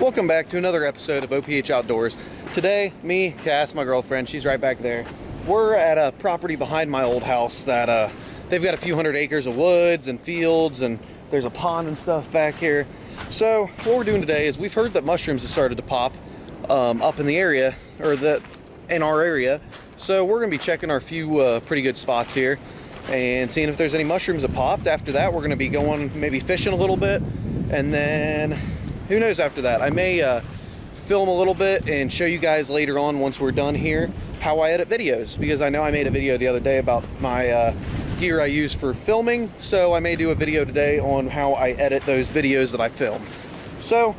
Welcome back to another episode of OPH Outdoors. Today, me, Cass, my girlfriend, she's right back there. We're at a property behind my old house that they've got a few hundred acres of woods and fields, and there's a pond and stuff back here. So what we're doing today is we've heard that mushrooms have started to pop up in the area, or in our area. So we're gonna be checking our few pretty good spots here and seeing if there's any mushrooms that popped. After that, we're gonna be going maybe fishing a little bit, and then who knows after that. I may film a little bit and show you guys later on, once we're done here, how I edit videos, because I know I made a video the other day about my gear I use for filming, so I may do a video today on how I edit those videos that I film. So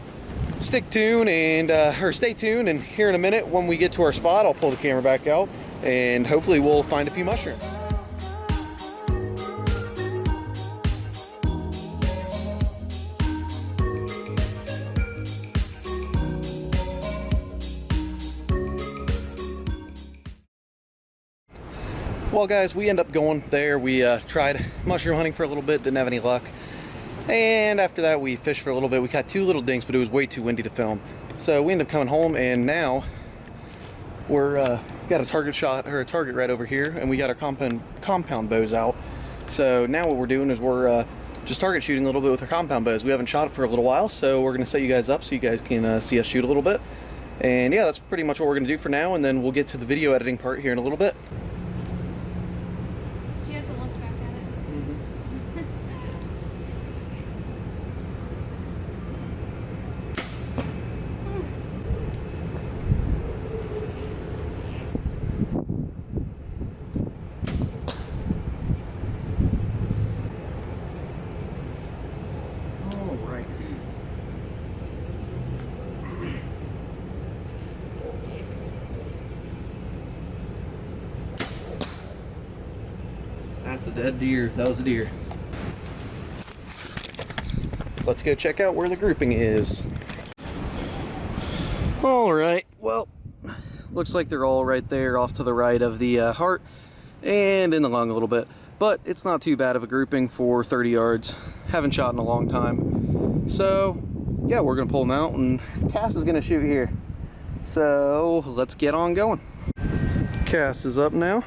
stay tuned, and here in a minute when we get to our spot, I'll pull the camera back out and hopefully we'll find a few mushrooms. Well guys, we end up going there. We tried mushroom hunting for a little bit, didn't have any luck. And after that we fished for a little bit. We caught two little dinks, but it was way too windy to film. So we ended up coming home, and now we're got a target shot, or a target right over here, and we got our compound bows out. So now what we're doing is we're just target shooting a little bit with our compound bows. We haven't shot it for a little while, so we're gonna set you guys up so you guys can see us shoot a little bit. And yeah, that's pretty much what we're gonna do for now, and then we'll get to the video editing part here in a little bit. That's a dead deer. That was a deer. Let's go check out where the grouping is. Alright, well, looks like they're all right there off to the right of the heart and in the lung a little bit. But it's not too bad of a grouping for 30 yards. Haven't shot in a long time. So, yeah, we're going to pull them out, and Cass is going to shoot here. So, let's get on going. Cass is up now.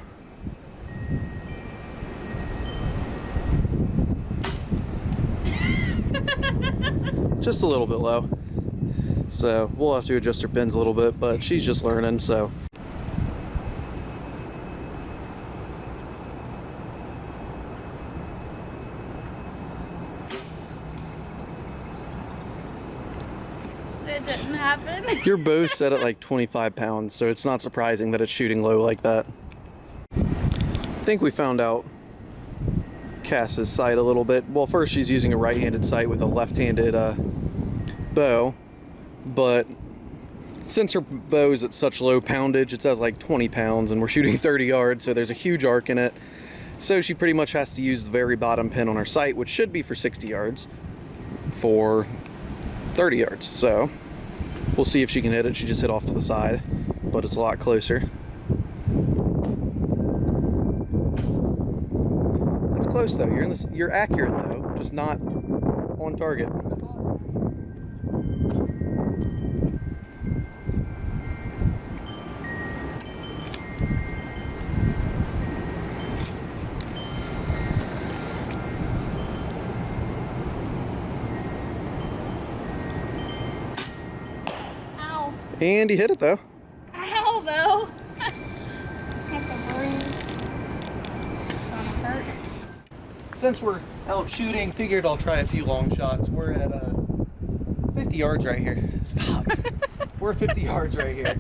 Just a little bit low, so we'll have to adjust her pins a little bit, but she's just learning. So it didn't happen. Your bow's set at like 25 pounds, so it's not surprising that it's shooting low like that. I think we found out Cass's sight a little bit. Well, first she's using a right-handed sight with a left-handed bow, but since her bow is at such low poundage, it says like 20 pounds, and we're shooting 30 yards, so there's a huge arc in it. So she pretty much has to use the very bottom pin on her sight, which should be for 60 yards, for 30 yards. So we'll see if she can hit it. She just hit off to the side, but it's a lot closer. Close though. You're accurate though, just not on target. Ow. And he hit it though. Ow though. That's a bruise. It's gonna hurt. Since we're out shooting, figured I'll try a few long shots. We're at 50 yards right here. Stop. We're 50 yards right here.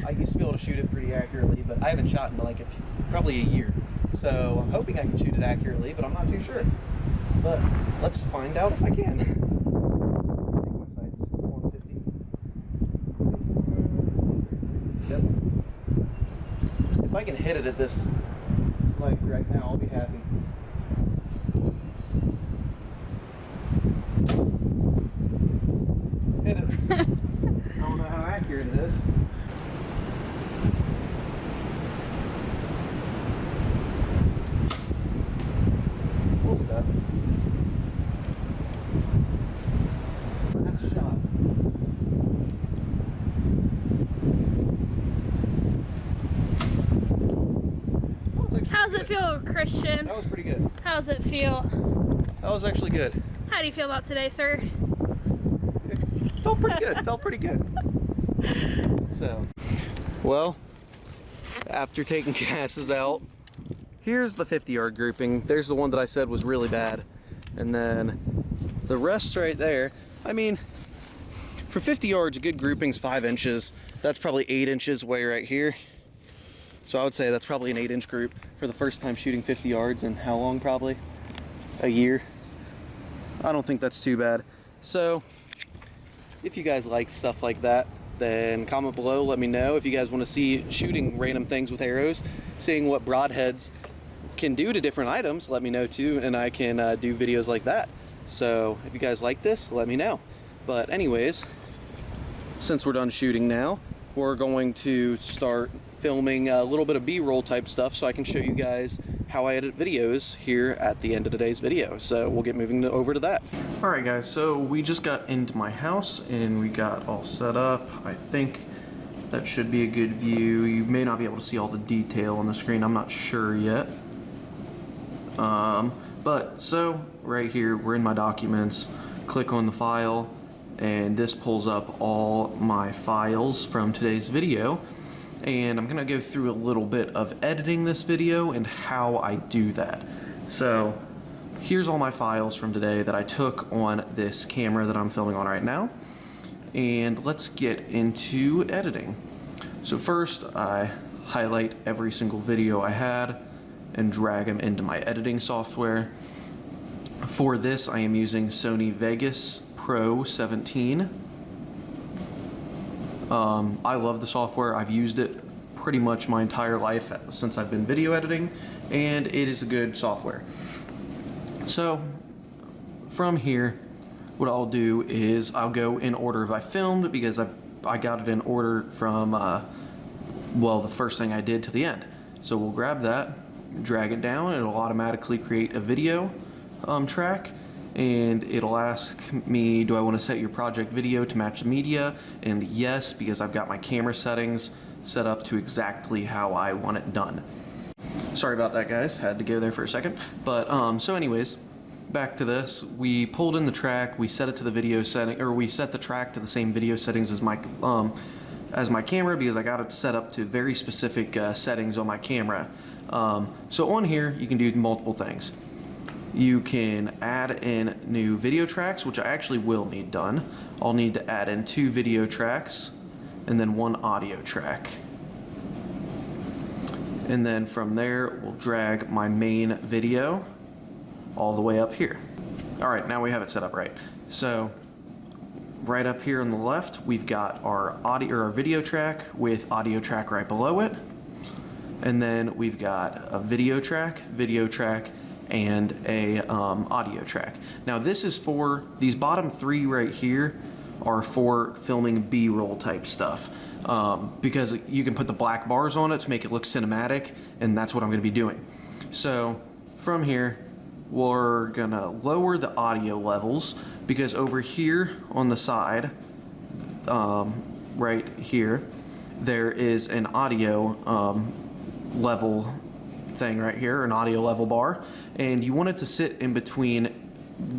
I used to be able to shoot it pretty accurately, but I haven't shot in like probably a year. So I'm hoping I can shoot it accurately, but I'm not too sure. But let's find out if I can. I think my sight's 150. Yep. If I can hit it at this like right now, I'll be happy. Hit it. I don't know how accurate it is. Close enough. Last shot. feel, Christian? That was pretty good. How does it feel? That was actually good. How do you feel about today, sir? Felt pretty good. Felt pretty good. So, well, after taking gases out, here's the 50-yard grouping. There's the one that I said was really bad. And then the rest right there. I mean, for 50 yards, a good grouping's 5 inches. That's probably 8 inches way right here. So I would say that's probably an 8-inch group for the first time shooting 50 yards in how long? Probably a year. I don't think that's too bad. So if you guys like stuff like that, then comment below, let me know. If you guys want to see shooting random things with arrows, seeing what broadheads can do to different items, let me know too, and I can do videos like that. So if you guys like this, let me know. But anyways, since we're done shooting now, we're going to start filming a little bit of B-roll type stuff so I can show you guys how I edit videos here at the end of today's video. So we'll get moving over to that. Alright guys, so we just got into my house and we got all set up. I think that should be a good view. You may not be able to see all the detail on the screen, I'm not sure yet. But so right here, we're in my documents, click on the file, and this pulls up all my files from today's video. And I'm gonna go through a little bit of editing this video and how I do that. So here's all my files from today that I took on this camera that I'm filming on right now. And let's get into editing. So first I highlight every single video I had and drag them into my editing software. For this I am using Sony Vegas Pro 17. I love the software. I've used it pretty much my entire life since I've been video editing, and it is a good software. So from here, what I'll do is I'll go in order of I filmed, because I got it in order from well, the first thing I did to the end. So we'll grab that, drag it down, it'll automatically create a video track. And it'll ask me, do I want to set your project video to match the media? And yes, because I've got my camera settings set up to exactly how I want it done. Sorry about that, guys, had to go there for a second. But so anyways, back to this. We pulled in the track, we set it to the video setting, or we set the track to the same video settings as my camera, because I got it set up to very specific settings on my camera. So on here, you can do multiple things. You can add in new video tracks, which I actually will need done. I'll need to add in 2 video tracks and then 1 audio track. And then from there, we'll drag my main video all the way up here. All right, now we have it set up right. So right up here on the left, we've got our audio or our video track with audio track right below it. And then we've got a video track, and a audio track. Now this is for, these bottom 3 right here are for filming B-roll type stuff, because you can put the black bars on it to make it look cinematic, and that's what I'm gonna be doing. So from here, we're gonna lower the audio levels, because over here on the side, right here, there is an audio level thing right here, an audio level bar, and you want it to sit in between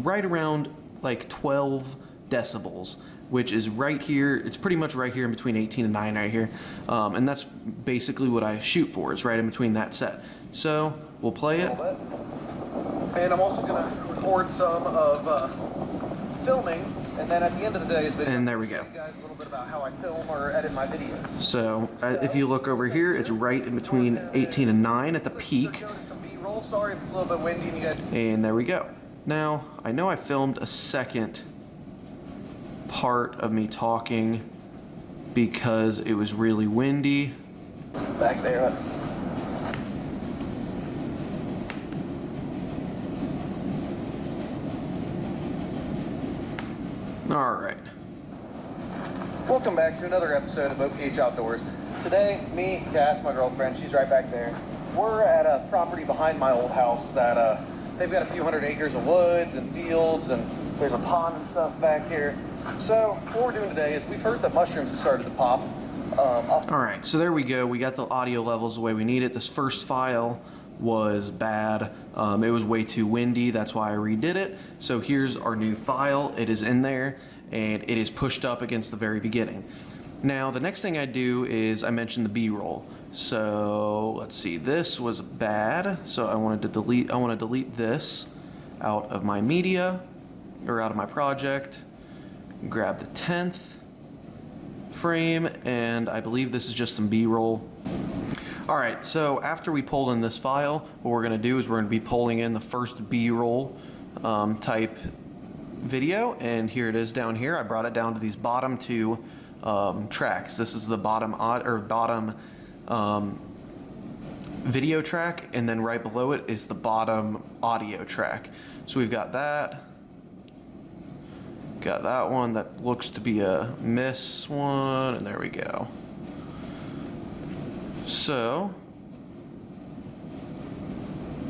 right around like 12 decibels, which is right here. It's pretty much right here in between 18 and 9 right here, and that's basically what I shoot for, is right in between that set. So we'll play it, and I'm also going to record some of filming, and then at the end of the day's video, and there we go. You guys a little bit about how I film or edit my videos. So if you look over here, it's right in between 18 and 9 at the peak. Sorry if it's a little bit windy and you guys. And there we go. Now I know I filmed a second part of me talking because it was really windy. Back there. All right. Welcome back to another episode of OPH Outdoors. Today, me, Cass, my girlfriend, she's right back there. We're at a property behind my old house that they've got a few hundred acres of woods and fields, and there's a pond and stuff back here. So what we're doing today is we've heard that mushrooms have started to pop. All right, so there we go. We got the audio levels the way we need it. This first file was bad. It was way too windy, that's why I redid it. So here's our new file. It is in there and it is pushed up against the very beginning. Now the next thing I do is I mentioned the B-roll. So let's see, this was bad. So I want to delete this out of my media, or out of my project. Grab the 10th frame, and I believe this is just some B-roll. All right, so after we pull in this file, what we're gonna do is we're gonna be pulling in the first B-roll type video, and here it is down here. I brought it down to these bottom two tracks. This is the bottom video track, and then right below it is the bottom audio track. So we've got that. Got that one that looks to be a miss one, and there we go. So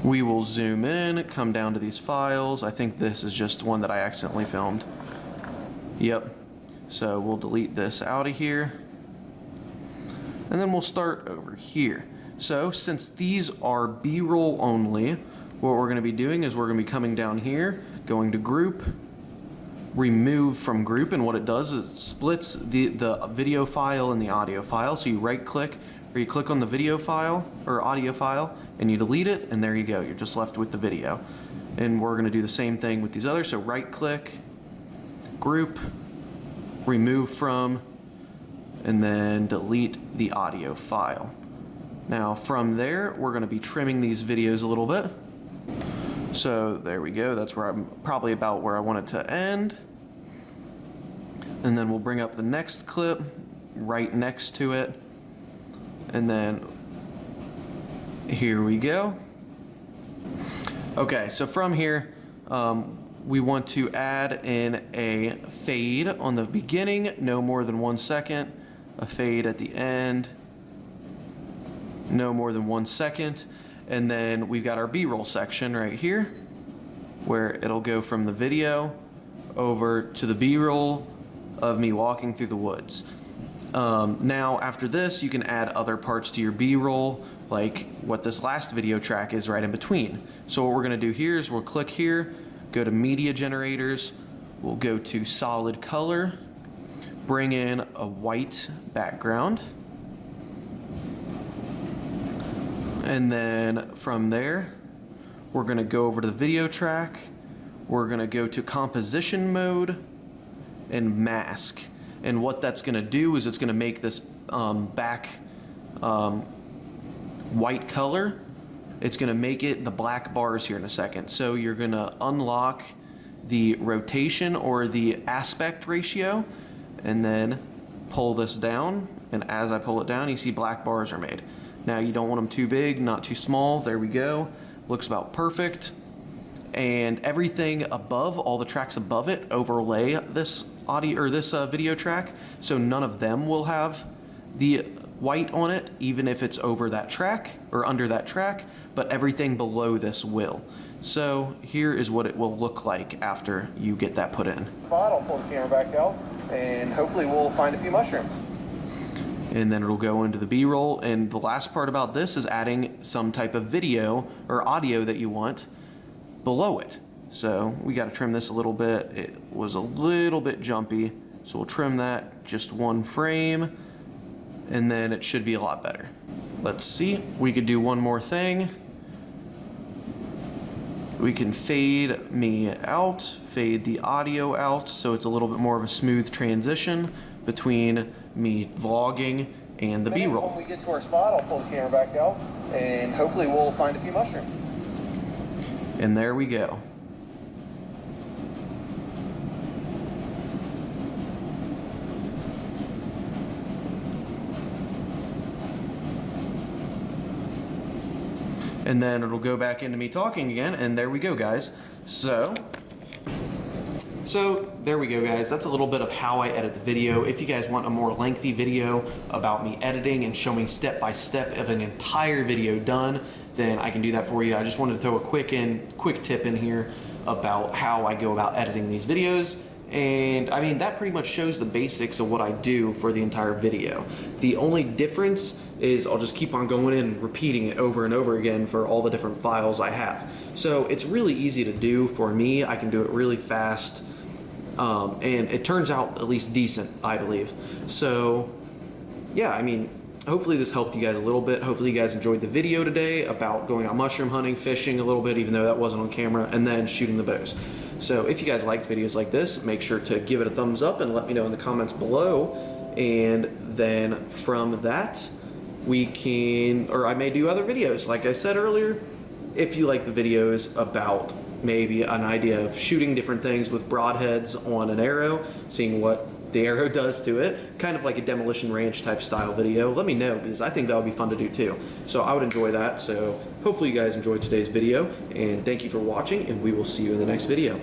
we will zoom in, come down to these files. I think this is just one that I accidentally filmed. Yep. So we'll delete this out of here. And then we'll start over here. So since these are B-roll only, what we're going to be doing is we're going to be coming down here, going to group, remove from group, and what it does is it splits the video file and the audio file. So you right click, or you click on the video file or audio file and you delete it, and there you go, you're just left with the video. And we're going to do the same thing with these others. So right click, group, remove from, and then delete the audio file. Now from there we're going to be trimming these videos a little bit. So there we go, that's where I'm probably about where I want it to end. And then we'll bring up the next clip right next to it. And then here we go. Okay, so from here, we want to add in a fade on the beginning, no more than 1 second. A fade at the end, no more than 1 second. And then we've got our B-roll section right here, where it'll go from the video over to the B-roll of me walking through the woods. Now after this, you can add other parts to your B-roll, like what this last video track is right in between. So what we're gonna do here is we'll click here, go to media generators, we'll go to solid color, bring in a white background, and then from there, we're gonna go over to the video track, we're gonna go to composition mode and mask. And what that's gonna do is it's gonna make this back white color. It's gonna make it the black bars here in a second. So you're gonna unlock the rotation or the aspect ratio, and then pull this down. And as I pull it down, you see black bars are made. Now you don't want them too big, not too small. There we go. Looks about perfect. And everything above, all the tracks above it, overlay this audio or this video track, so none of them will have the white on it, even if it's over that track or under that track, but everything below this will. So here is what it will look like after you get that put in. I'll pull the camera back out and hopefully we'll find a few mushrooms. And then it'll go into the B-roll, and the last part about this is adding some type of video or audio that you want below it. So we got to trim this a little bit. It was a little bit jumpy, so we'll trim that just 1 frame, and then it should be a lot better. Let's see, we could do one more thing. We can fade me out, fade the audio out, so it's a little bit more of a smooth transition between me vlogging and the B-roll. When we get to our spot, I'll pull the camera back out and hopefully we'll find a few mushrooms. And there we go. And then it'll go back into me talking again, and there we go, guys. So there we go, guys. That's a little bit of how I edit the video. If you guys want a more lengthy video about me editing and showing step by step of an entire video done, then I can do that for you. I just wanted to throw a quick tip in here about how I go about editing these videos, And I mean, that pretty much shows the basics of what I do for the entire video. The only difference is I'll just keep on going in and repeating it over and over again for all the different files I have. So it's really easy to do for me. I can do it really fast. And it turns out at least decent, I believe. So yeah, I mean, hopefully this helped you guys a little bit. Hopefully you guys enjoyed the video today about going out mushroom hunting, fishing a little bit, even though that wasn't on camera, and then shooting the bows. So if you guys liked videos like this, make sure to give it a thumbs up and let me know in the comments below. And then from that, we can, or I may do other videos. Like I said earlier, if you like the videos about maybe an idea of shooting different things with broadheads on an arrow, seeing what the arrow does to it, kind of like a demolition range type style video, let me know, because I think that would be fun to do too. So I would enjoy that. So hopefully you guys enjoyed today's video, and thank you for watching, and we will see you in the next video.